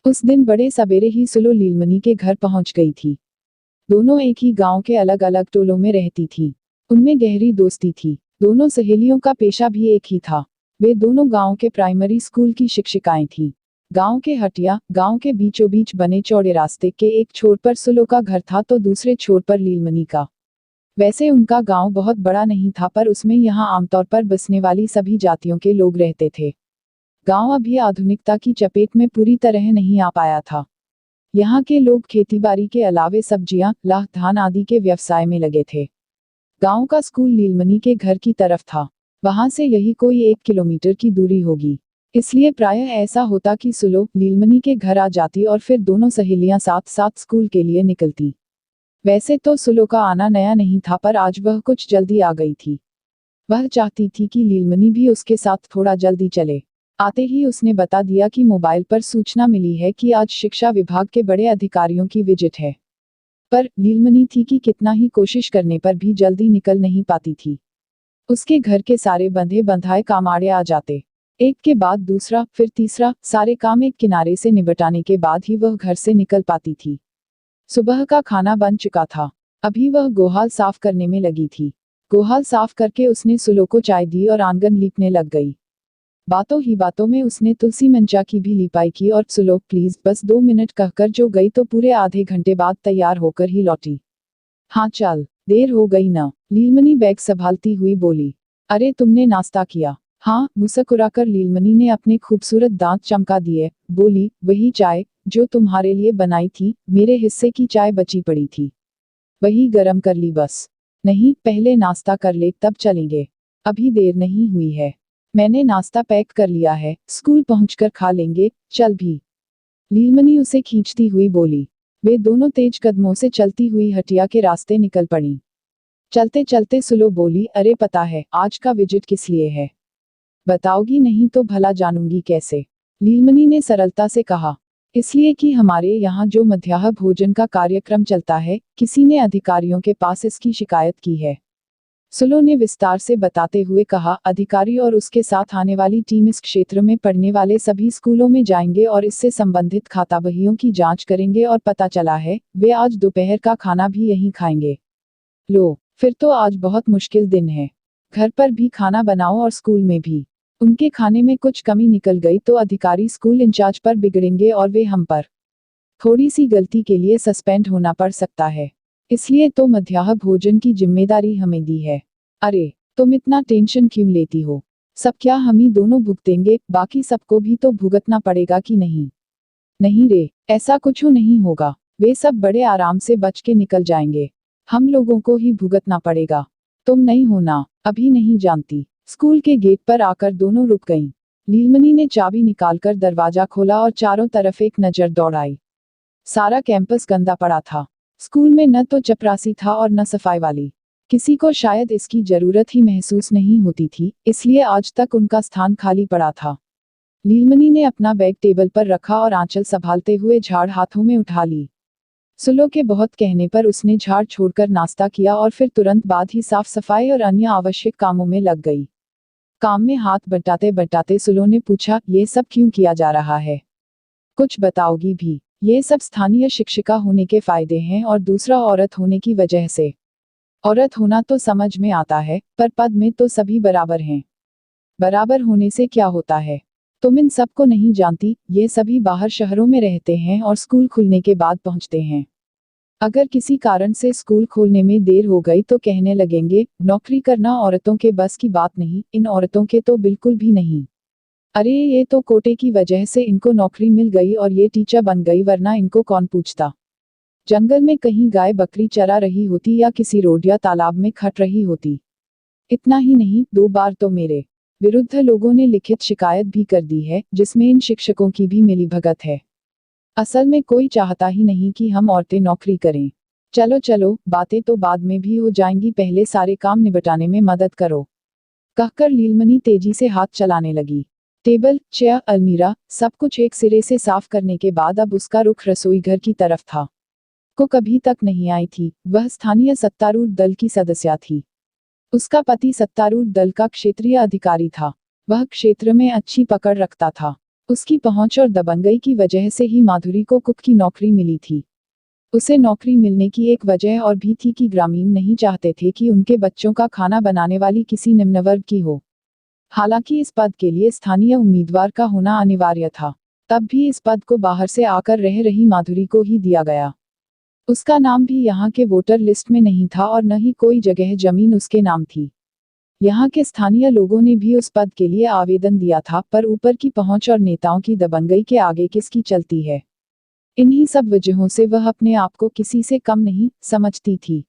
उस दिन बड़े सवेरे ही सुलो लीलमणि के घर पहुंच गई थी। दोनों एक ही गांव के अलग अलग टोलों में रहती थी। उनमें गहरी दोस्ती थी। दोनों सहेलियों का पेशा भी एक ही था। वे दोनों गांव के प्राइमरी स्कूल की शिक्षिकाएं थीं। गांव के हटिया, गांव के बीचों बीच बने चौड़े रास्ते के एक छोर पर सुलो का घर था तो दूसरे छोर पर लीलमणि का। वैसे उनका गांव बहुत बड़ा नहीं था, पर उसमें यहाँ आमतौर पर बसने वाली सभी जातियों के लोग रहते थे। गांव अभी आधुनिकता की चपेट में पूरी तरह नहीं आ पाया था। यहाँ के लोग खेतीबाड़ी के अलावे सब्जियां, लाख, धान आदि के व्यवसाय में लगे थे। गांव का स्कूल लीलमणि के घर की तरफ था। वहां से यही कोई 1 किलोमीटर की दूरी होगी। इसलिए प्रायः ऐसा होता कि सुलो लीलमणि के घर आ जाती और फिर दोनों सहेलियां साथ साथ स्कूल के लिए निकलती। वैसे तो सुलो का आना नया नहीं था, पर आज वह कुछ जल्दी आ गई थी। वह चाहती थी कि लीलमणि भी उसके साथ थोड़ा जल्दी चले। आते ही उसने बता दिया कि मोबाइल पर सूचना मिली है कि आज शिक्षा विभाग के बड़े अधिकारियों की विजिट है। पर लीलमणि थी कि कितना ही कोशिश करने पर भी जल्दी निकल नहीं पाती थी। उसके घर के सारे बंधे बंधाए काम आड़े आ जाते। एक के बाद दूसरा, फिर तीसरा, सारे काम एक किनारे से निपटाने के बाद ही वह घर से निकल पाती थी। सुबह का खाना बन चुका था। अभी वह गोहाल साफ करने में लगी थी। गोहाल साफ करके उसने सुलो को चाय दी और आंगन लीपने लग गई। बातों ही बातों में उसने तुलसी मंचा की भी लिपाई की और सुलो प्लीज बस 2 मिनट कहकर जो गई तो पूरे आधे घंटे बाद तैयार होकर ही लौटी। हाँ चल, देर हो गई ना, लीलमणि बैग संभालती हुई बोली। अरे तुमने नाश्ता किया? हाँ, मुस्कुराकर लीलमणि ने अपने खूबसूरत दांत चमका दिए, बोली, वही चाय जो तुम्हारे लिए बनाई थी, मेरे हिस्से की चाय बची पड़ी थी, वही गरम कर ली बस। नहीं, पहले नाश्ता कर ले तब चलेंगे। अभी देर नहीं हुई है। मैंने नाश्ता पैक कर लिया है, स्कूल पहुंचकर खा लेंगे, चल भी। लीलमणि उसे खींचती हुई बोली। वे दोनों तेज कदमों से चलती हुई हटिया के रास्ते निकल पड़ी। चलते चलते सुलो बोली, अरे पता है आज का विजिट किस लिए है? बताओगी नहीं तो भला जानूंगी कैसे? लीलमणि ने सरलता से कहा। इसलिए कि हमारे यहाँ जो मध्याह्न भोजन का कार्यक्रम चलता है, किसी ने अधिकारियों के पास इसकी शिकायत की है। सुलो ने विस्तार से बताते हुए कहा, अधिकारी और उसके साथ आने वाली टीम इस क्षेत्र में पढ़ने वाले सभी स्कूलों में जाएंगे और इससे संबंधित खाता बहियों की जांच करेंगे और पता चला है वे आज दोपहर का खाना भी यहीं खाएंगे। लो, फिर तो आज बहुत मुश्किल दिन है। घर पर भी खाना बनाओ और स्कूल में भी। उनके खाने में कुछ कमी निकल गई तो अधिकारी स्कूल इंचार्ज पर बिगड़ेंगे और वे हम पर। थोड़ी सी गलती के लिए सस्पेंड होना पड़ सकता है। इसलिए तो मध्याह्न भोजन की जिम्मेदारी हमें दी है। अरे, तुम इतना टेंशन क्यों लेती हो? सब क्या हम ही दोनों भुगतेंगे, बाकी सबको भी तो भुगतना पड़ेगा कि नहीं? नहीं रे, ऐसा कुछ नहीं होगा। वे सब बड़े आराम से बच के निकल जाएंगे। हम लोगों को ही भुगतना पड़ेगा। तुम नहीं हो ना, अभी नहीं जानती। स्कूल के गेट पर आकर दोनों रुक गईं। लीलमणि ने चाबी निकालकर दरवाजा खोला और चारों तरफ एक नजर दौड़ाई। सारा कैंपस गंदा पड़ा था। स्कूल में न तो चपरासी था और न सफाई वाली। किसी को शायद इसकी जरूरत ही महसूस नहीं होती थी, इसलिए आज तक उनका स्थान खाली पड़ा था। लीलमणि ने अपना बैग टेबल पर रखा और आंचल संभालते हुए झाड़ हाथों में उठा ली। सुलो के बहुत कहने पर उसने झाड़ छोड़कर नाश्ता किया और फिर तुरंत बाद ही साफ सफाई और अन्य आवश्यक कामों में लग गई। काम में हाथ बटाते बटाते सुलो ने पूछा, ये सब क्यों किया जा रहा है? कुछ बताओगी भी? ये सब स्थानीय शिक्षिका होने के फायदे हैं और दूसरा औरत होने की वजह से। औरत होना तो समझ में आता है, पर पद में तो सभी बराबर हैं। बराबर होने से क्या होता है? तुम इन सबको नहीं जानती, ये सभी बाहर शहरों में रहते हैं और स्कूल खुलने के बाद पहुंचते हैं। अगर किसी कारण से स्कूल खोलने में देर हो गई तो कहने लगेंगे, नौकरी करना औरतों के बस की बात नहीं। इन औरतों के तो बिल्कुल भी नहीं। अरे ये तो कोटे की वजह से इनको नौकरी मिल गई और ये टीचर बन गई, वरना इनको कौन पूछता? जंगल में कहीं गाय बकरी चरा रही होती या किसी रोड या तालाब में खट रही होती। इतना ही नहीं, 2 बार तो मेरे विरुद्ध लोगों ने लिखित शिकायत भी कर दी है, जिसमें इन शिक्षकों की भी मिलीभगत है। असल में कोई चाहता ही नहीं कि हम औरतें नौकरी करें। चलो चलो, बातें तो बाद में भी हो जाएंगी, पहले सारे काम निपटाने में मदद करो, कहकर लीलमणि तेजी से हाथ चलाने लगी। टेबल, चेयर, अलमीरा, सब कुछ एक सिरे से साफ करने के बाद अब उसका रुख रसोई घर की तरफ था। को कभी तक नहीं आई थी। वह स्थानीय सत्तारूढ़ दल की सदस्य थी। उसका पति सत्तारूढ़ दल का क्षेत्रीय अधिकारी था। वह क्षेत्र में अच्छी पकड़ रखता था। उसकी पहुंच और दबंगई की वजह से ही माधुरी को कुक की नौकरी मिली थी। उसे नौकरी मिलने की एक वजह और भी थी कि ग्रामीण नहीं चाहते थे कि उनके बच्चों का खाना बनाने वाली किसी निम्न वर्ग की हो। हालांकि इस पद के लिए स्थानीय उम्मीदवार का होना अनिवार्य था, तब भी इस पद को बाहर से आकर रह रही माधुरी को ही दिया गया। उसका नाम भी यहाँ के वोटर लिस्ट में नहीं था और न ही कोई जगह जमीन उसके नाम थी। यहाँ के स्थानीय लोगों ने भी उस पद के लिए आवेदन दिया था, पर ऊपर की पहुंच और नेताओं की दबंगई के आगे किसकी चलती है। इन्हीं सब वजहों से वह अपने आप को किसी से कम नहीं समझती थी।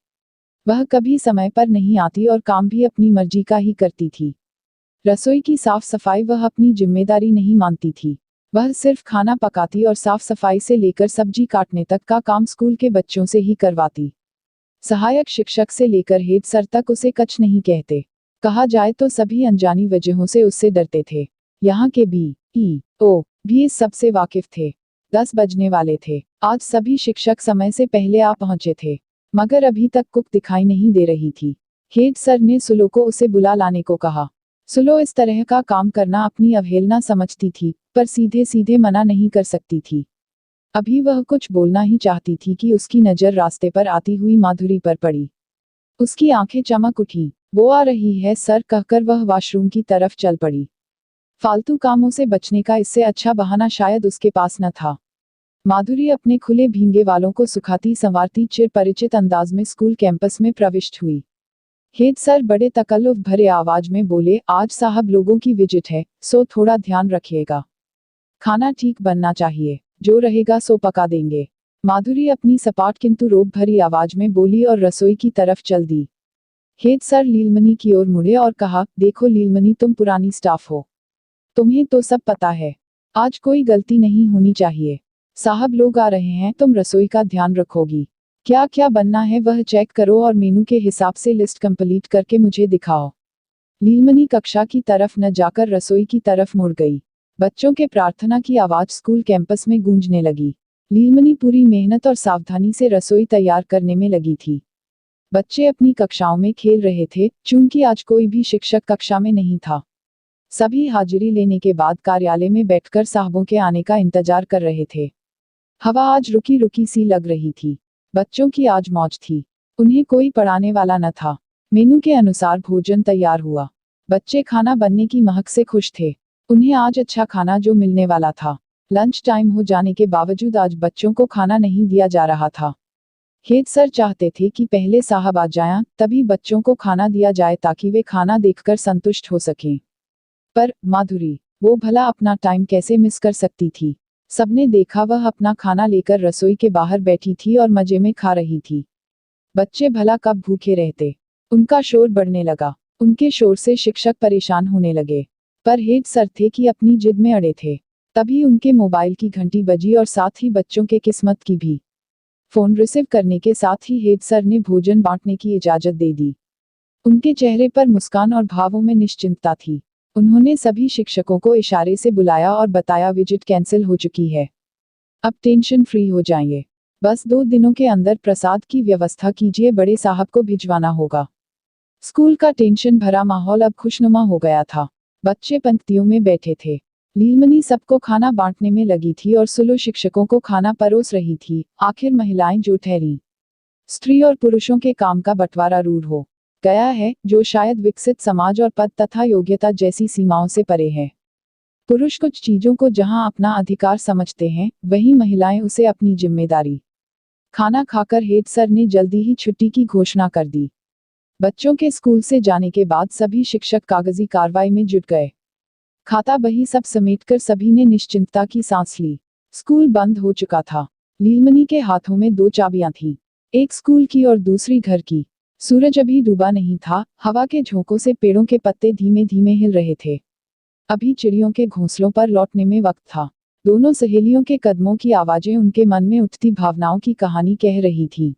वह कभी समय पर नहीं आती और काम भी अपनी मर्जी का ही करती थी। रसोई की साफ सफाई वह अपनी जिम्मेदारी नहीं मानती थी। वह सिर्फ खाना पकाती और साफ सफाई से लेकर सब्जी काटने तक का काम स्कूल के बच्चों से ही करवाती। सहायक शिक्षक से लेकर हेड सर तक उसे कछ नहीं कहते। कहा जाए तो सभी अनजानी वजहों से उससे डरते थे। यहाँ के BEO भी इस सबसे वाकिफ थे। 10 बजने वाले थे। आज सभी शिक्षक समय से पहले आ पहुंचे थे, मगर अभी तक कुक दिखाई नहीं दे रही थी। हेड सर ने सुलो को उसे बुला लाने को कहा। सुलो इस तरह का काम करना अपनी अवहेलना समझती थी, पर सीधे सीधे मना नहीं कर सकती थी। अभी वह कुछ बोलना ही चाहती थी कि उसकी नज़र रास्ते पर आती हुई माधुरी पर पड़ी। उसकी आंखें चमक उठी। वो आ रही है सर कहकर वह वॉशरूम की तरफ चल पड़ी। फालतू कामों से बचने का इससे अच्छा बहाना शायद उसके पास न था। माधुरी अपने खुले भींगे वालों को सुखाती संवारती चिर परिचित अंदाज में स्कूल कैंपस में प्रविष्ट हुई। हेड सर बड़े तकल्लुफ भरे आवाज में बोले, आज साहब लोगों की विजिट है, सो थोड़ा ध्यान रखिएगा। खाना ठीक बनना चाहिए, जो रहेगा सो पका देंगे। माधुरी अपनी सपाट किंतु रोब भरी आवाज में बोली और रसोई की तरफ चल दी। हेड सर लीलमनी की ओर मुड़े और कहा, देखो लीलमनी, तुम पुरानी स्टाफ हो, तुम्हें तो सब पता है। आज कोई गलती नहीं होनी चाहिए। साहब लोग आ रहे हैं, तुम रसोई का ध्यान रखोगी। क्या क्या बनना है वह चेक करो और मेनू के हिसाब से लिस्ट कंप्लीट करके मुझे दिखाओ। लीलमनी कक्षा की तरफ न जाकर रसोई की तरफ मुड़ गई। बच्चों के प्रार्थना की आवाज स्कूल कैंपस में गूंजने लगी। लीलमनी पूरी मेहनत और सावधानी से रसोई तैयार करने में लगी थी। बच्चे अपनी कक्षाओं में खेल रहे थे, चूंकि आज कोई भी शिक्षक कक्षा में नहीं था। सभी हाजिरी लेने के बाद कार्यालय में बैठकर साहबों के आने का इंतजार कर रहे थे। हवा आज रुकी रुकी सी लग रही थी। बच्चों की आज मौज थी। उन्हें कोई पढ़ाने वाला न था। मेनू के अनुसार भोजन तैयार हुआ। बच्चे खाना बनने की महक से खुश थे। उन्हें आज अच्छा खाना जो मिलने वाला था। लंच टाइम हो जाने के बावजूद आज बच्चों को खाना नहीं दिया जा रहा था। हेड सर चाहते थे कि पहले साहब आ जाएं, तभी बच्चों को खाना दिया जाए ताकि वे खाना देखकर संतुष्ट हो सकें। पर माधुरी, वो भला अपना टाइम कैसे मिस कर सकती थी। सबने देखा वह अपना खाना लेकर रसोई के बाहर बैठी थी और मजे में खा रही थी। बच्चे भला कब भूखे रहते। उनका शोर बढ़ने लगा। उनके शोर से शिक्षक परेशान होने लगे, पर हेड सर थे कि अपनी जिद में अड़े थे। तभी उनके मोबाइल की घंटी बजी और साथ ही बच्चों के किस्मत की भी। फोन रिसीव करने के साथ ही हेड सर ने भोजन बांटने की इजाजत दे दी। उनके चेहरे पर मुस्कान और भावों में निश्चिंतता थी। उन्होंने सभी शिक्षकों को इशारे से बुलाया और बताया, विजिट कैंसिल हो चुकी है, अब टेंशन फ्री हो जाएंगे। बस 2 दिनों के अंदर प्रसाद की व्यवस्था कीजिए, बड़े साहब को भिजवाना होगा। स्कूल का टेंशन भरा माहौल अब खुशनुमा हो गया था। बच्चे पंक्तियों में बैठे थे। लीलमनी सबको खाना बांटने में लगी थी और सुलो शिक्षकों को खाना परोस रही थी। आखिर महिलाएं जो ठहरी। स्त्री और पुरुषों के काम का बंटवारा रूढ़ हो गया है, जो शायद विकसित समाज और पद तथा योग्यता जैसी सीमाओं से परे है। पुरुष कुछ चीजों को जहां अपना अधिकार समझते हैं, वहीं महिलाएं उसे अपनी जिम्मेदारी। खाना खाकर हेड सर ने जल्दी ही छुट्टी की घोषणा कर दी। बच्चों के स्कूल से जाने के बाद सभी शिक्षक कागजी कार्रवाई में जुट गए। खाता बही सब समेटकर सभी ने निश्चिंतता की सांस ली। स्कूल बंद हो चुका था। लीलमनी के हाथों में 2 चाबियां थीं, एक स्कूल की और दूसरी घर की। सूरज अभी डूबा नहीं था। हवा के झोंकों से पेड़ों के पत्ते धीमे धीमे हिल रहे थे। अभी चिड़ियों के घोंसलों पर लौटने में वक्त था। दोनों सहेलियों के कदमों की आवाजें उनके मन में उठती भावनाओं की कहानी कह रही थी।